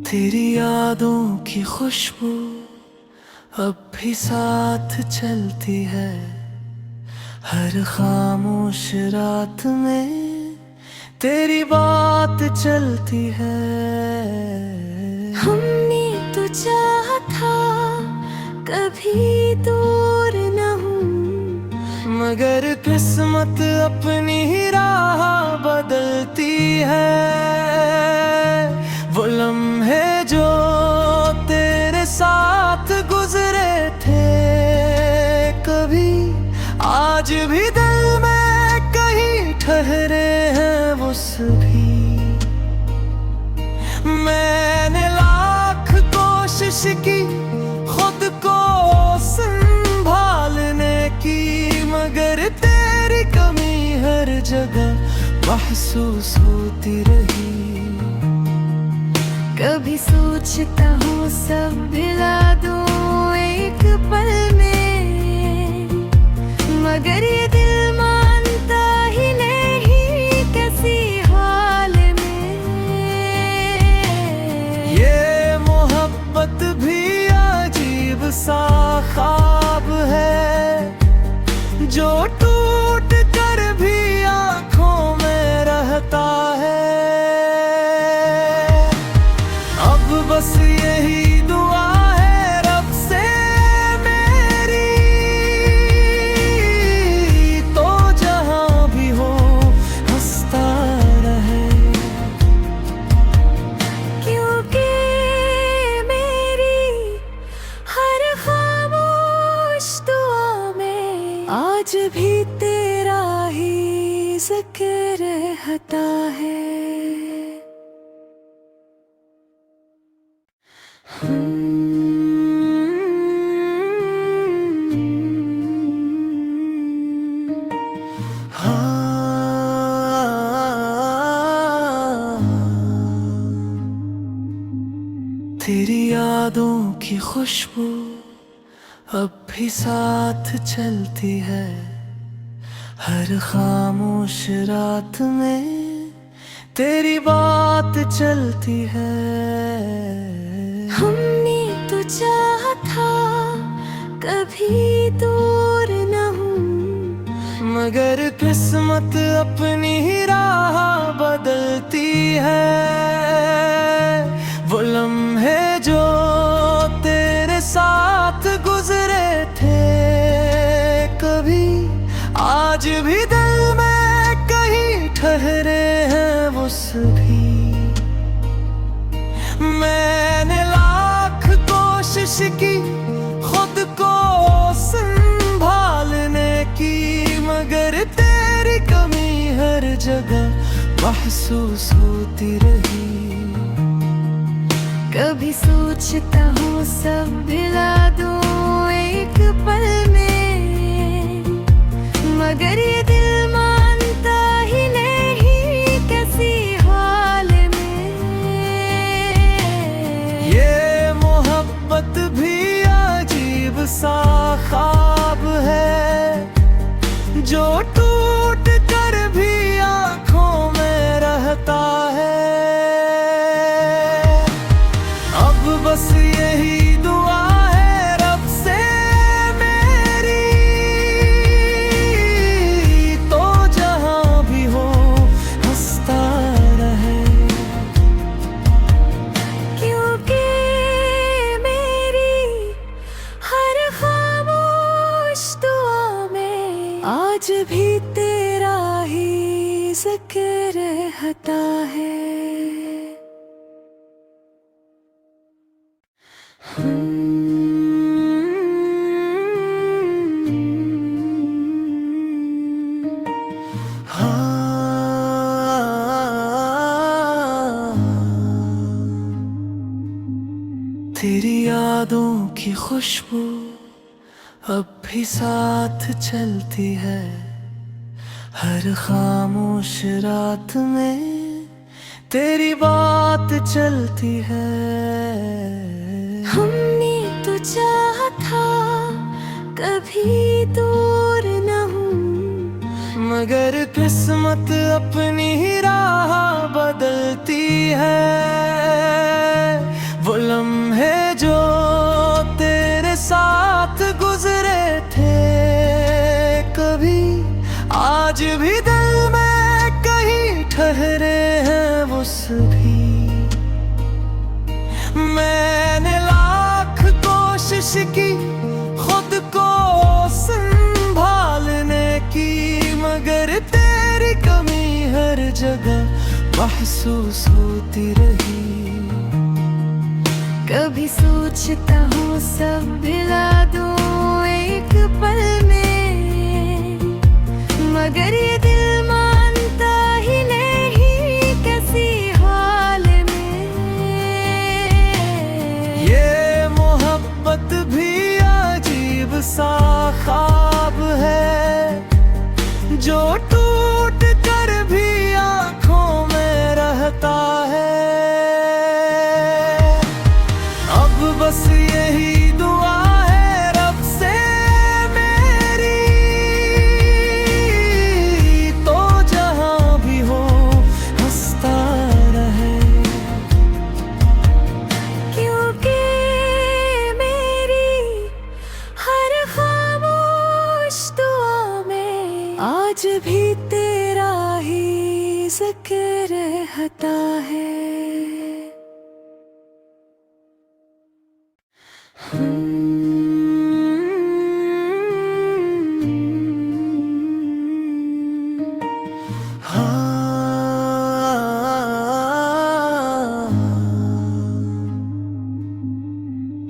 तेरी यादों की खुशबू अब भी साथ चलती है, हर खामोश रात में तेरी बात चलती है। हमने तो चाहा था कभी दूर न हूँ, मगर किस्मत अपनी ही राह बदलती है। वो लम्हे जो तेरे साथ गुजरे थे कभी, आज भी दिल में कहीं ठहरे हैं वो सभी। मैंने लाख कोशिश की खुद को संभालने की, मगर तेरी कमी हर जगह महसूस होती रही। कभी सोचता हूँ सब भुला दूँ एक पल में, मगर ये दिल मानता ही नहीं किसी हाल में। ये मोहब्बत भी अजीब सा ख्वाब है, जो टूट कर भी आँखों में रहता है। अब बस यही दुआ है रब से मेरी, तो जहाँ भी हो हंसता रहे। क्योंकि मेरी हर खामोश दुआ में आज भी तेरा ही जिक्र रहता है। तेरी यादों की खुशबू अब भी साथ चलती है, हर खामोश रात में तेरी बात चलती है। हमने तो चाहा था कभी दूर न हूँ, मगर किस्मत अपनी ही राह बदलती है। वो लम्हे जो तेरे साथ गुजरे थे कभी, आज भी दिल में कहीं ठहरे हैं वो सभी। मैंने लाख कोशिश की खुद को संभालने की, मगर तेरी कमी हर जगह महसूस होती रही। कभी सोचता हूँ सब भुला दूँ एक पल में, मगर ये दिल मानता ही नहीं किसी हाल में। ये मोहब्बत भी अजीब सा ख्वाब है, जो टूट कर भी आँखों में रहता है। अब बस यही दुआ है रब से मेरी, तो जहाँ भी हो हंसता रहे। क्योंकि मेरी हर खामोश दुआ में आज भी तेरा ही जिक्र रहता है। तेरी यादों की खुशबू अब भी साथ चलती है, हर खामोश रात में तेरी बात चलती है। हमने तो चाहा था कभी दूर न हूँ, मगर किस्मत अपनी ही राह बदलती है। वो लम्हे जो तेरे साथ गुजरे थे कभी, आज भी दिल में कहीं ठहरे हैं वो सभी। मैंने लाख कोशिश की खुद को संभालने की, मगर तेरी कमी हर जगह महसूस होती रही। कभी सोचता हूँ सब भुला दूँ एक पल में, मगर ये दिल मानता ही नहीं किसी हाल में। ये मोहब्बत भी अजीब सा ख्वाब है, जो टूट कर भी आँखों में रहता है। अब बस यही दुआ है रब से मेरी, तो जहाँ भी हो हंसता रहे। क्योंकि मेरी हर खामोश दुआ में आज भी तेरा ही जिक्र रहता है।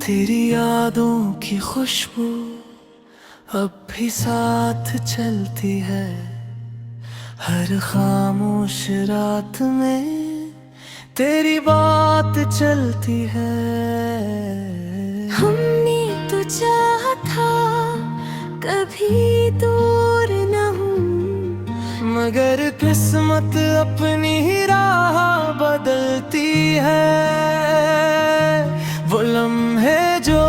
तेरी यादों की खुशबू अब भी साथ चलती है, हर खामोश रात में तेरी बात चलती है। हमने तो चाहा था कभी दूर न हूँ, मगर किस्मत अपनी ही राह बदलती है। वो लम्हे जो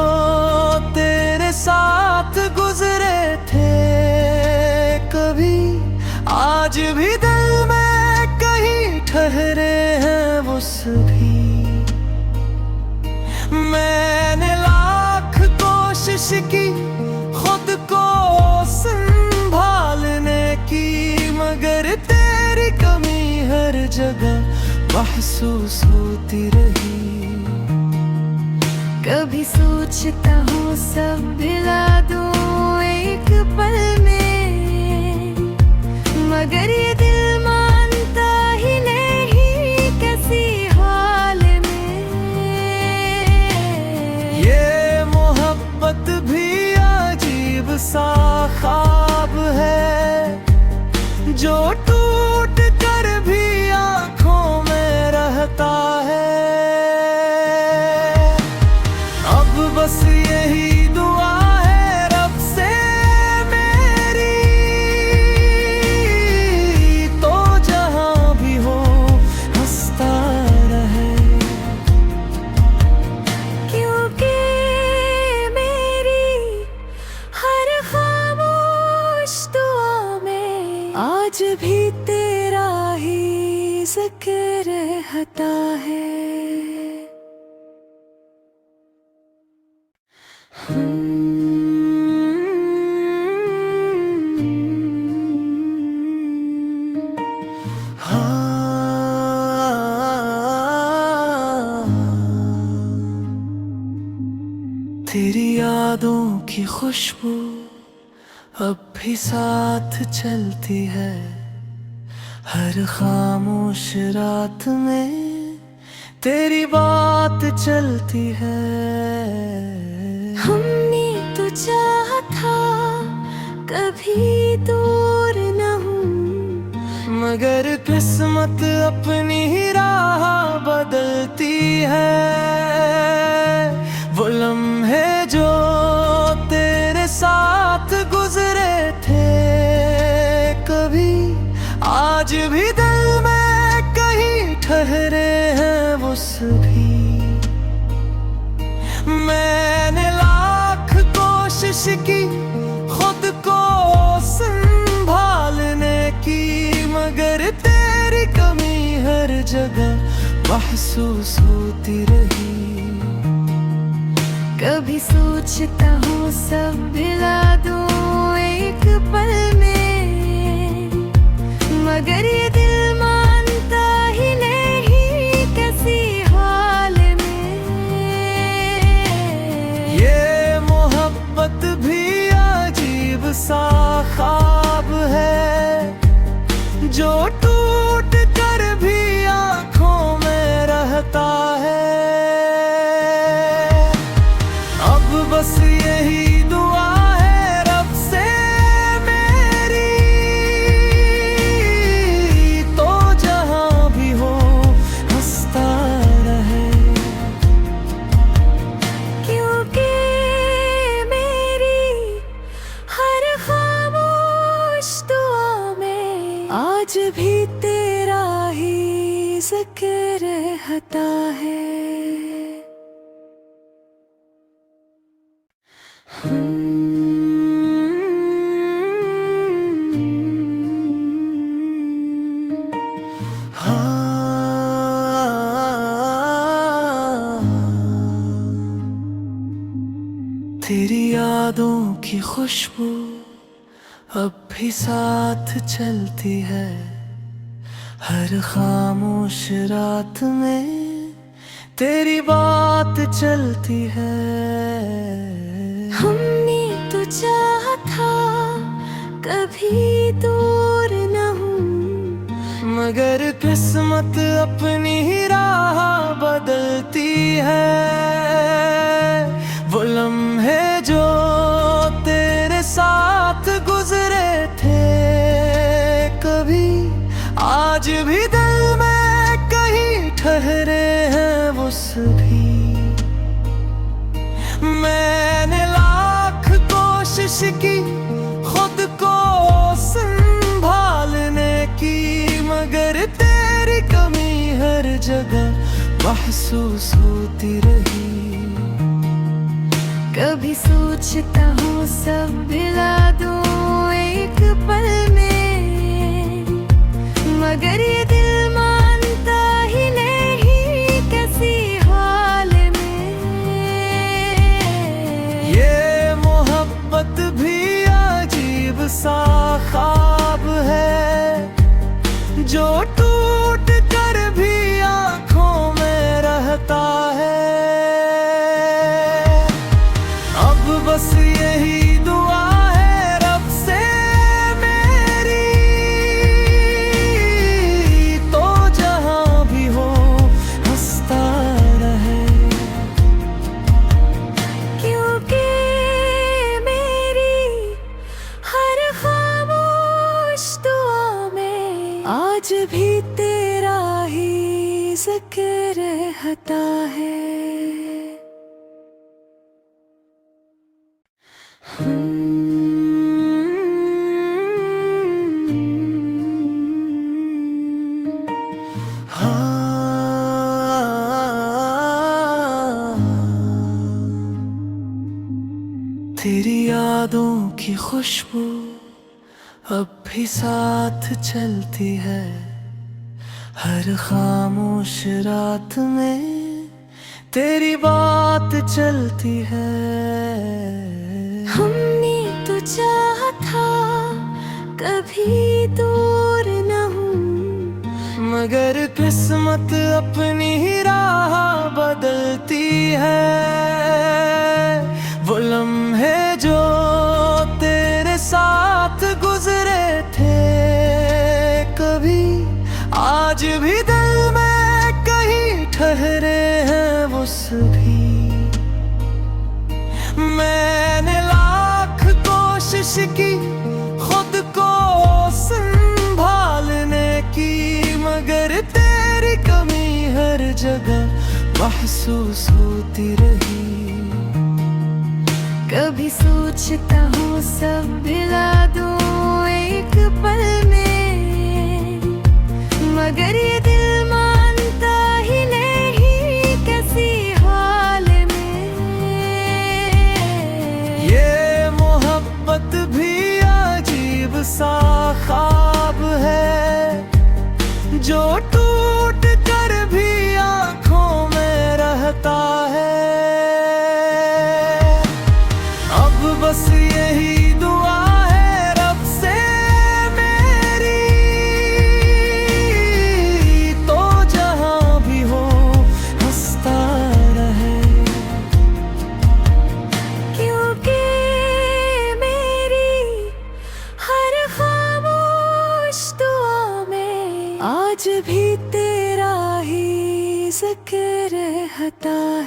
तेरे साथ गुजरे थे कभी, आज भी दिल में कहीं ठहरे हैं वो सभी। मैंने लाख कोशिश की खुद को संभालने की, मगर तेरी कमी हर जगह महसूस होती रही। कभी सोचता हूँ सब भुला दूँ एक पल में, मगर ये दिल मानता ही नहीं किसी हाल में। ये मोहब्बत भी अजीब सा ख्वाब है, जो टूट कर भी आँखों में रहता है। अब बस यही दुआ है रब से मेरी, तो जहाँ भी हो हंसता रहे। क्योंकि मेरी हर खामोश दुआ में आज भी तेरा ही जिक्र रहता है। तेरी यादों की खुशबू अब भी साथ चलती है, हर खामोश रात में तेरी बात चलती है। हमने तो चाहा था कभी दूर न हूँ, मगर किस्मत अपनी ही राह बदलती है। वो लम्हे जो तेरे साथ गुजरे थे कभी, आज भी दिल में कहीं ठहरे हैं वो सभी। की, खुद को संभालने की, मगर तेरी कमी हर जगह महसूस होती रही। कभी सोचता हूँ सब भुला दूँ एक पल में, मगर ये दिल मानता ही नहीं किसी हाल में। ये मोहब्बत भी अजीब सा ख्वाब है, जो टूट कर भी आँखों में रहता है। बस यही दुआ है रब से मेरी, तो जहां भी हो हंसता रहे। क्योंकि मेरी हर खामोश दुआ में आज भी तेरा ही जिक्र रहता है। तेरी यादों की खुशबू अब भी साथ चलती है, हर खामोश रात में तेरी बात चलती है। हमने तो चाहा था कभी दूर न हूँ, मगर किस्मत अपनी ही राह बदलती है। वो लम्हे जो तेरे साथ गुजरे थे कभी, आज भी दिल में कहीं ठहरे हैं वो सभी। मैंने लाख कोशिश की खुद को संभालने की, मगर तेरी कमी हर जगह महसूस होती रही। कभी सोचता हूँ सब भुला दूँ एक पल में, मगर ये दिल मानता ही नहीं किसी हाल में। ये मोहब्बत भी अजीब सा ख्वाब है, जो टूट कर भी आँखों में रहता है। अब बस यही दुआ है रब से मेरी, तो जहां भी हो हंसता रहे। क्योंकि मेरी हर खामोश दुआ में आज भी तेरा ही जिक्र रहता है। तेरी यादों की खुशबू अब भी साथ चलती है, हर खामोश रात में तेरी बात चलती है। हमने तो चाहा था कभी दूर न हूँ, मगर किस्मत अपनी ही राह बदलती है। वो लम्हे जो तेरे साथ गुजरे थे कभी, आज भी दिल में कहीं ठहरे हैं वो सभी। मैंने लाख कोशिश की खुद को संभालने की, मगर तेरी कमी हर जगह महसूस होती रही। कभी सोचता हूँ सब भुला दूँ एक पल में, मगर ये दिल मानता ही नहीं किसी हाल में। ये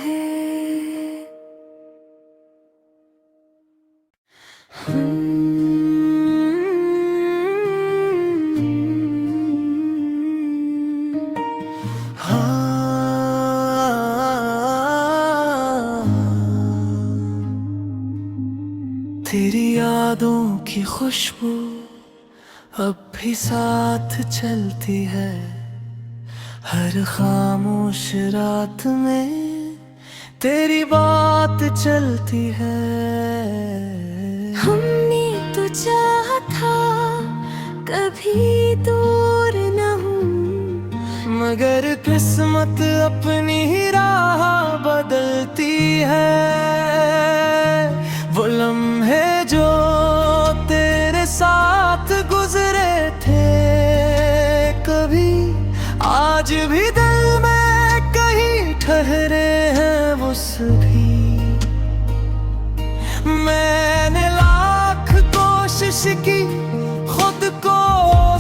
है। तेरी यादों की खुशबू अब भी साथ चलती है, हर खामोश रात में तेरी बात चलती है। हमने तो चाहा था कभी दूर न हूँ, मगर किस्मत अपनी ही राह बदलती है। वो लम्हे जो तेरे साथ गुजरे थे कभी, आज भी दिल में कहीं ठहरे हैं वो सभी। मैंने लाख कोशिश की खुद को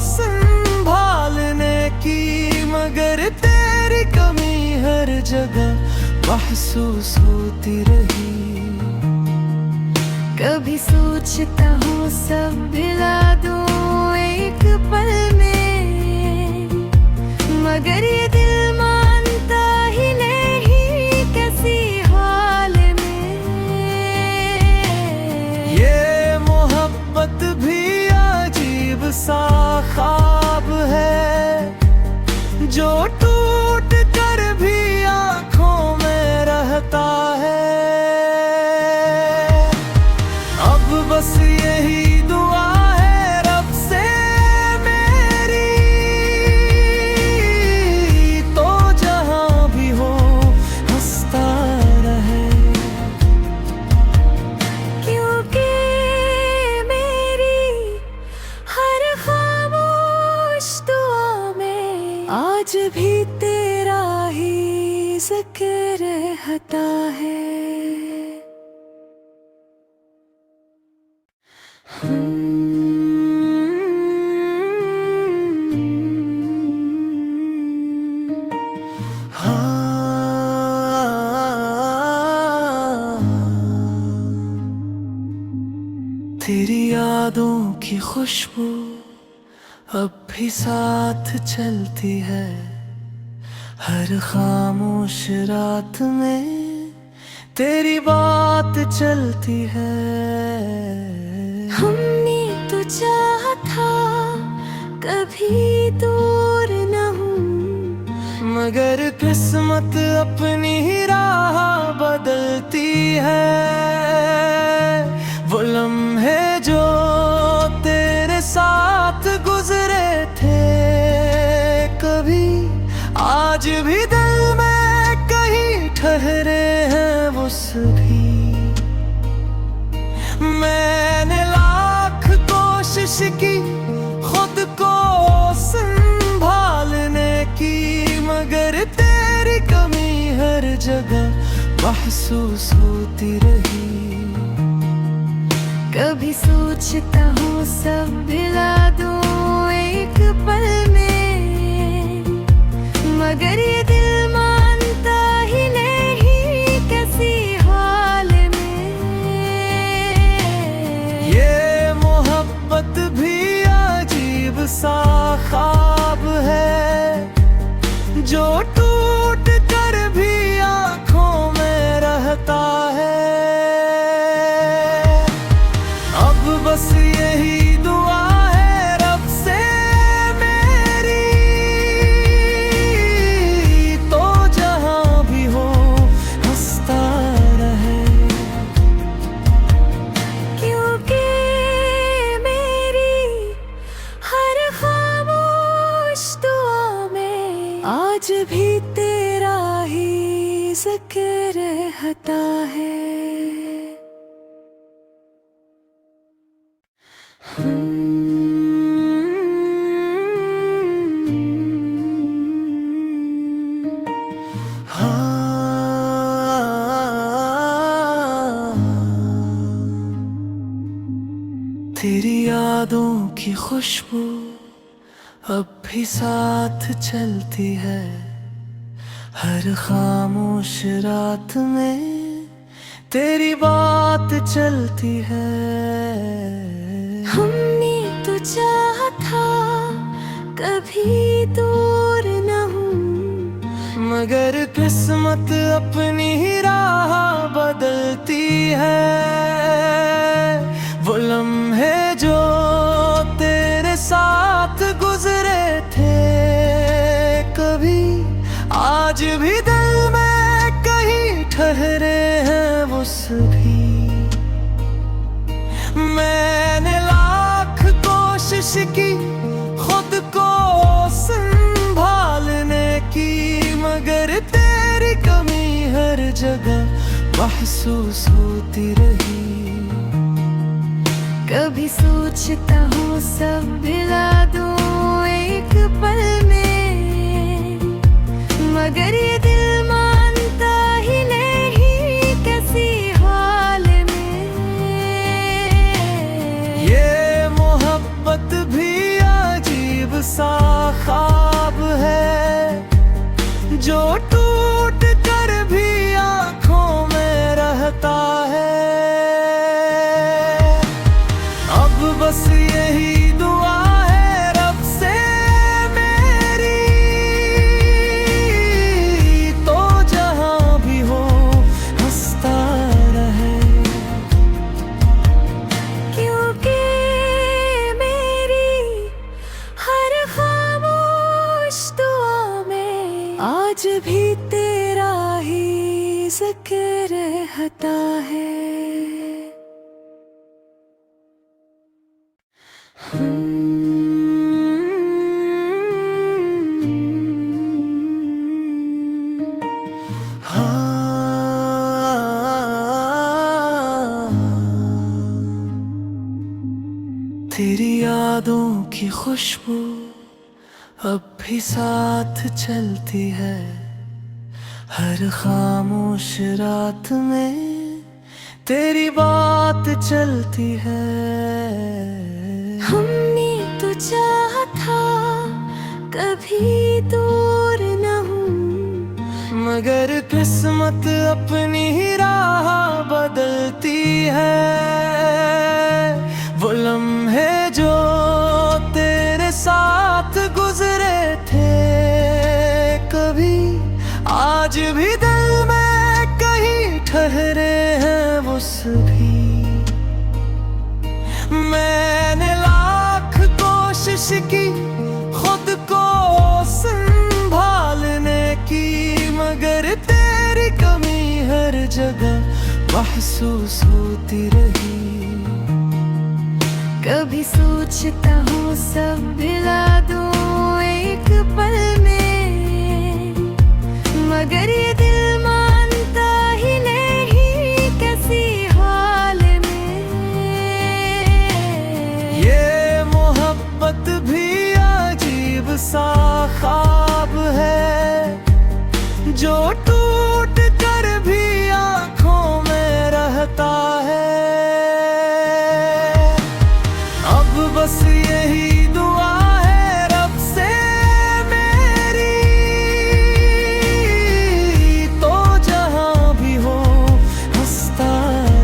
संभालने की, मगर तेरी कमी हर जगह महसूस होती रही। कभी सोचता हूँ सब भुला दूँ एक पल में, मगर ये दिल मानता ही नहीं किसी हाल में। ये मोहब्बत भी अजीब सा ख्वाब है, जो टूट कर भी आँखों में रहता है। अब बस यही दुआ है रब से मेरी, तो जहाँ भी हो हंसता रहे। क्योंकि मेरी हर खामोश दुआ में आज भी तेरा ही जिक्र रहता है। तेरी यादों की खुशबू अब भी साथ चलती है, हर खामोश रात में तेरी बात चलती है। हमने तो चाहा था कभी दूर न हूँ, मगर किस्मत अपनी ही राह बदलती है। वो लम्हे जो तेरे साथ गुजरे थे कभी, आज भी दिल में कहीं ठहरे हैं वो सभी। मैंने लाख कोशिश की खुद को संभालने की, मगर तेरी कमी हर जगह महसूस होती रही। कभी सोचता हूँ सब भुला दूँ एक पल में, मगर ये दिल मानता ही नहीं किसी हाल में। ये मोहब्बत भी अजीब सा ख्वाब है, जो टूट कर भी आँखों में रहता है। अब बस यही दुआ है रब से मेरी, तो जहाँ भी हो हंसता रहे। क्योंकि मेरी हर खामोश दुआ में आज भी तेरा ही जिक्र रहता है। तेरी यादों की खुशबू अब भी साथ चलती है, हर खामोश रात में तेरी बात चलती है। हमने तो चाहा था कभी दूर न हूँ, मगर किस्मत अपनी ही राह बदलती है। वो लम्हे जो तेरे साथ गुजरे थे कभी, आज भी दिल में कहीं ठहरे हैं वो सभी। मैंने लाख कोशिश की खुद को संभालने की, मगर तेरी कमी हर जगह महसूस होती रही। कभी सोचता हूँ सब भुला दूँ एक पल में, मगर ये दिल मानता ही नहीं किसी हाल में। ये मोहब्बत भी अजीब सा ख्वाब है, जो टूट कर भी आँखों में रहता है। अब बस यही दुआ है रब से मेरी, तो जहाँ भी हो हंसता रहे। क्योंकि मेरी हर खामोश दुआ में आज भी तेरा ही जिक्र रहता है। तेरी यादों की खुशबू अब भी साथ चलती है। हर खामोश रात में तेरी बात चलती है। हमने तो चाहा था कभी दूर न हूँ, मगर किस्मत अपनी ही राह बदलती है। वो लम्हे जो तेरे साथ गुजरे थे कभी, आज भी दिल में कहीं ठहरे हैं वो सभी। मैंने लाख कोशिश की खुद को संभालने की, मगर तेरी कमी हर जगह महसूस होती रही। कभी सोचता हूँ सब भुला दूँ एक पल में, मगर ये दिल मानता ही नहीं किसी हाल में। ये मोहब्बत भी अजीब सा ख्वाब है, जो टूट कर भी आँखों में रहता है। अब बस यही दुआ है रब से मेरी, तो जहाँ भी हो हंसता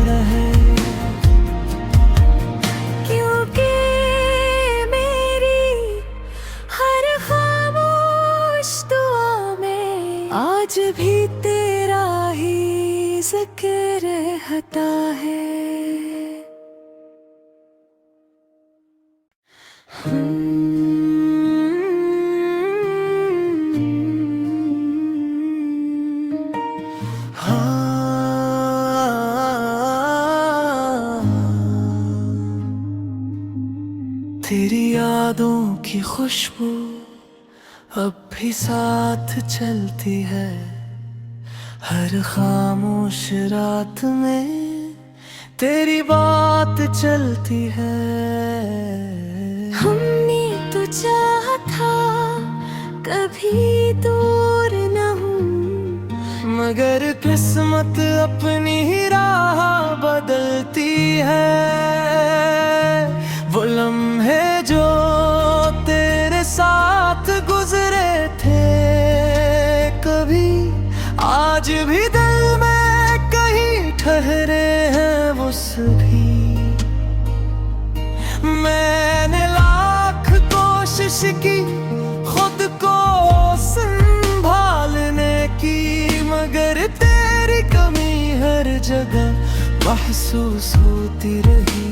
रहे। क्योंकि मेरी हर खामोश दुआ में आज भी तेरा ही जिक्र रहता है। तेरी यादों की खुशबू अब भी साथ चलती है। हर खामोश रात में तेरी बात चलती है। हमने तो चाहा था कभी दूर न हूँ, मगर किस्मत अपनी ही राह बदलती है। वो लम्हे जो तेरे साथ गुजरे थे कभी, भी। मैंने लाख कोशिश की खुद को संभालने की, मगर तेरी कमी हर जगह महसूस होती रही।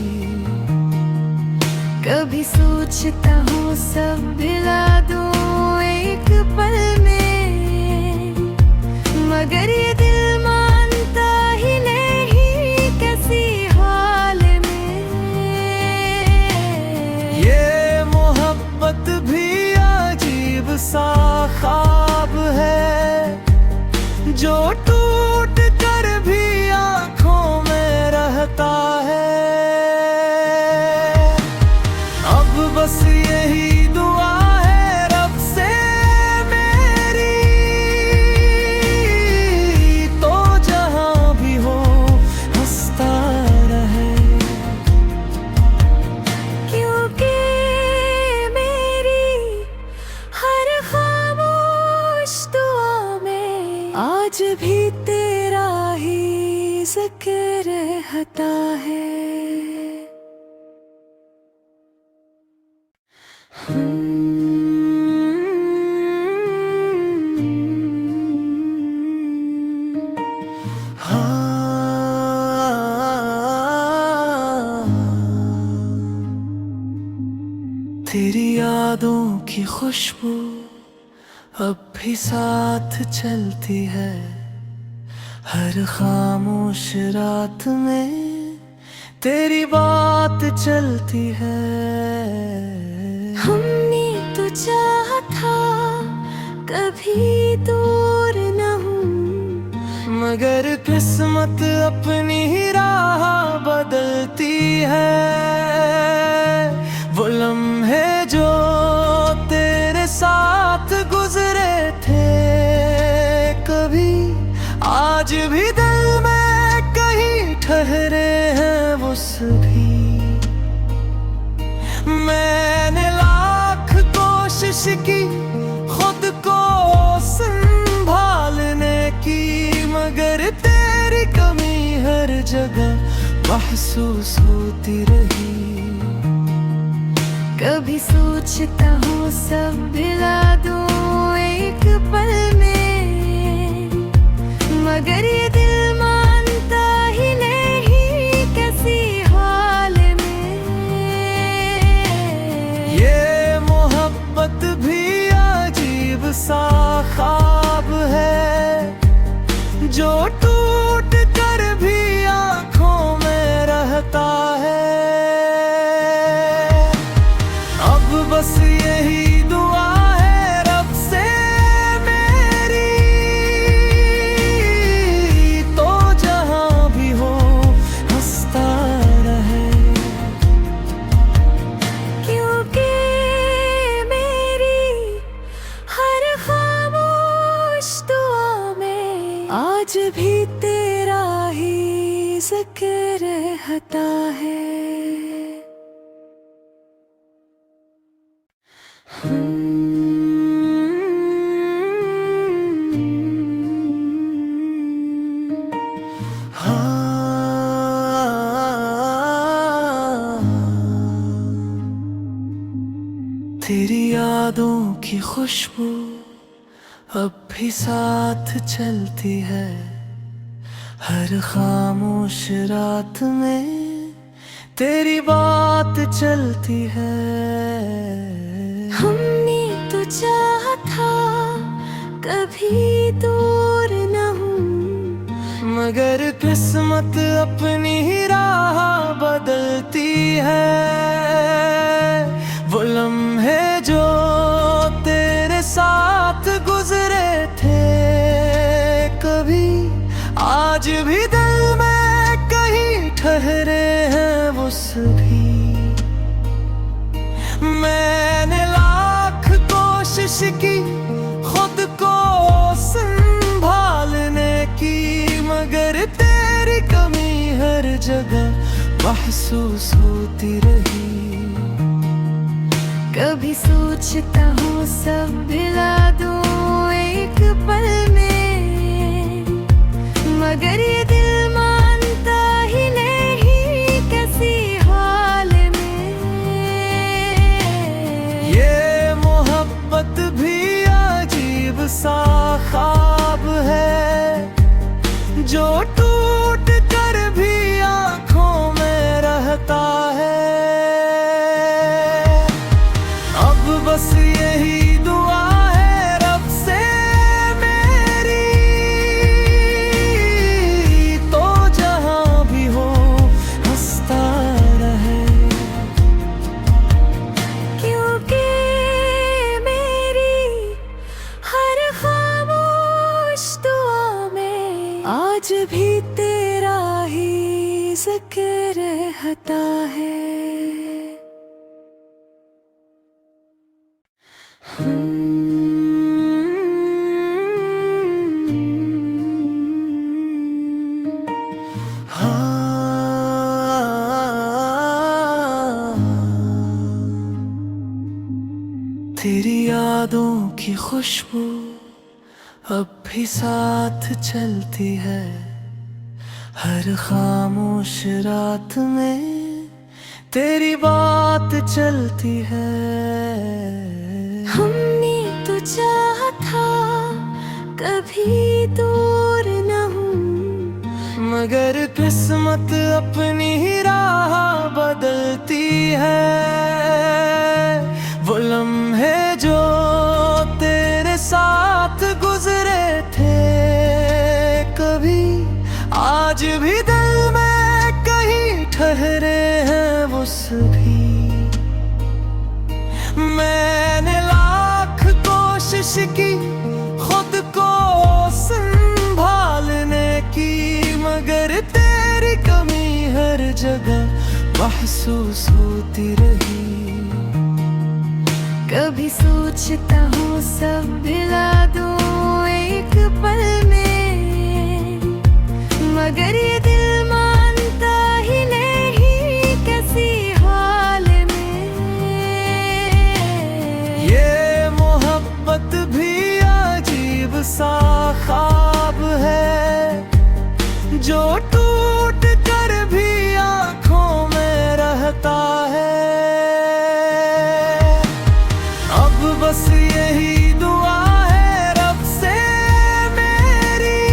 कभी सोचता हूँ सब भुला दूँ एक पल में, मगर ये दिल मानता ही नहीं किसी हाल में। ये मोहब्बत भी अजीब सा ख्वाब है, जो टूट कर भी आँखों में रहता है। अब बस यही दुआ है रब से मेरी, तो जहाँ भी हो हंसता रहे। क्योंकि मेरी हर खामोश दुआ में आज भी तेरा ही जिक्र रहता है। तेरी यादों की खुशबू अब भी साथ चलती है, हर खामोश रात में तेरी बात चलती है। हमने तो चाहा था कभी दूर न हूँ, मगर किस्मत अपनी ही राह बदलती है। वो लम्हे जो तेरे साथ गुजरे थे कभी, आज भी दिल में कहीं ठहरे हैं वो सभी। मैंने लाख कोशिश की खुद को संभालने की, मगर तेरी कमी हर जगह महसूस होती रही। कभी सोचता हूँ सब भुला दूँ एक पल में, मगर ये दिल मानता ही नहीं किसी हाल में। ये मोहब्बत भी अजीब सा ख्वाब है, जो टूट कर भी आँखों में रहता है। अब बस यही दुआ है रब से मेरी, तो जहाँ भी हो हंसता रहे। क्योंकि मेरी हर खामोश दुआ में आज भी तेरा ही जिक्र रहता है। तेरी यादों की खुशबू अब भी साथ चलती है, हर खामोश रात में तेरी बात चलती है। हमने तो चाहा था कभी दूर न हूँ, मगर किस्मत अपनी ही राह बदलती है। वो लम्हे जो तेरे साथ गुजरे थे कभी, आज भी दिल में कहीं ठहरे हैं वो सभी। मैंने लाख कोशिश की खुद को संभालने की, मगर तेरी कमी हर जगह महसूस होती रही। कभी सोचता हूँ सब भुला दूँ एक पल में, मगर ये दिल मानता ही नहीं रहता है। अब बस यही दुआ है रब से मेरी, तो जहां भी हो हंसता रहे। क्योंकि मेरी हर खामोश दुआ में आज भी तेरा ही जिक्र रहता है। तेरी यादों की खुशबू अब भी साथ चलती है, हर खामोश रात में तेरी बात चलती है। हमने तो चाहा था कभी दूर न हूँ, मगर किस्मत अपनी ही राह बदलती है। वो लम्हे जो तेरे साथ गुजरे थे कभी, आज भी दिल में कहीं ठहरे हैं वो सभी। मैंने लाख कोशिश की खुद को संभालने की, मगर तेरी कमी हर जगह महसूस होती रही। कभी सोचता हूँ सब भुला दूँ एक पल में, मगर ये दिल मानता ही नहीं किसी हाल में। ये मोहब्बत भी अजीब सा ख्वाब है, जो टूट कर भी आंखों में रहता है। अब बस यही दुआ है रब से मेरी,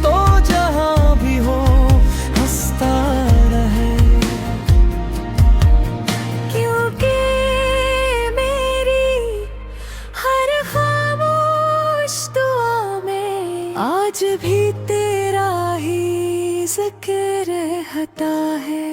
तो जहां भी हो हंसता रहे। क्योंकि मेरी हर खामोश दुआ में आज भी तेरा ही जिक्र रहता है।